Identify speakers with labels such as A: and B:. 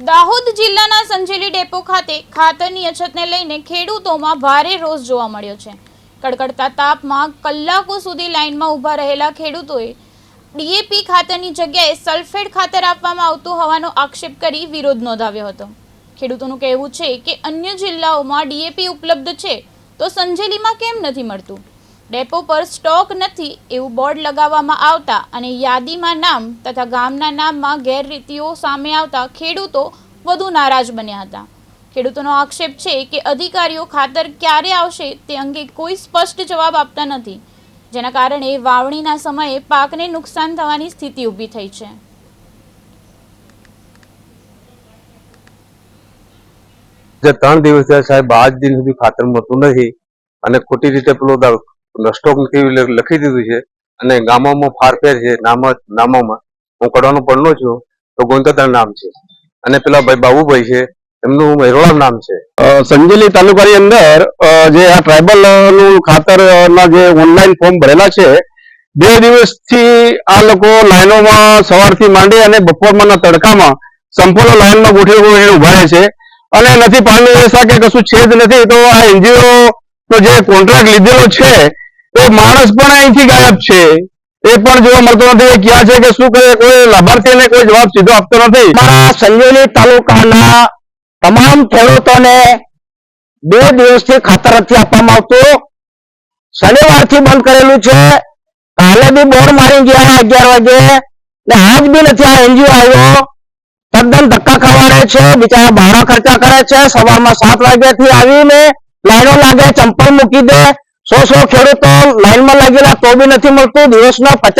A: દાહોદ જિલ્લાના સંજેલી ડેપો ખાતે ખાતરની અછતને લઈને ખેડૂતોમાં ભારે રોષ જોવા મળ્યો છે। કડકડતા તાપમાં કલાકો સુધી લાઇનમાં ઊભા રહેલા ખેડૂતોએ ડીએપી ખાતરની જગ્યાએ સલ્ફેટ ખાતર આપવામાં આવતું હોવાનો આક્ષેપ કરી વિરોધ નોંધાવ્યો હતો। ખેડૂતોનું કહેવું છે કે અન્ય જિલ્લાઓમાં ડીએપી ઉપલબ્ધ છે તો સંજેલીમાં કેમ નથી મળતું। ડેપો પર સ્ટોક નથી એવું બોર્ડ લગાવવામાં આવતા અને યાદીમાં નામ તથા ગામના નામમાં ગેરરીતિઓ સામે આવતા ખેડૂતો વધુ નારાજ બન્યા હતા। ખેડૂતોનો આક્ષેપ છે કે અધિકારીઓ ખાતર ક્યારે આવશે તે અંગે કોઈ સ્પષ્ટ જવાબ આપતા નથી, જેના કારણે વાવણીના સમયે પાકને નુકસાન થવાની સ્થિતિ ઊભી થઈ છે।
B: જે 3 દિવસ થયા સાહેબ, 5 દિન સુધી ખાતર મળતું નથી અને ખોટી રીતે પેલો સ્ટોક નથી લખી દીધું છે અને ગામોમાં ફારફેર છે। નામોમાં હું કડવાનો પડનો છું તો ગોંતતર નામ છે અને પેલા ભાઈ બાબુભાઈ છે એમનું મેરોળા નામ છે।
C: સંજેલી તાલુકાની અંદર જે આ ટ્રાઇબલ નું ખાતરના જે ઓનલાઈન ફોર્મ ભરેલા છે, 2 દિવસથી આ લોકો લાઈનોમાં સવારથી માંડી અને બપોરમાંના તડકામાં સંપૂર્ણ લાઈનમાં ગોઠવી ઉભા રહે છે અને નથી પાણી વ્યવસ્થા કે કશું છે જ નથી। તો આ એનજીઓ નો જે કોન્ટ્રાક્ટ લીધેલો છે એ માણસ પણ અહીંથી ગાયબ છે, એ પણ જોવા મળતો નથી ક્યાં છે કે શું કરે। કોઈ લાભાર્થીને કોઈ જવાબ સીધો આપતો નથી।
D: અમારા સંજેલી તાલુકાના તમામ ખેડૂતોને 2 દિવસથી ખાતર નથી આપવામાં આવતું। શનિવારથી બંધ કરેલું છે, કાલે બી બોર્ડ મારી ગયા 11 વાગે ને આજ બી નથી આ એનજીઓ આવ્યો। તદ્દન ધક્કા ખવાડે છે, બિચારા ભાડા ખર્ચા કરે છે। સવારમાં 7 વાગ્યાથી આવીને લાઈનો લાગે, ચંપલ મૂકી દે। 100 ખેડૂતો લાઈનમાં લાગેલા તો બી નથી મળતું। દિવસના 50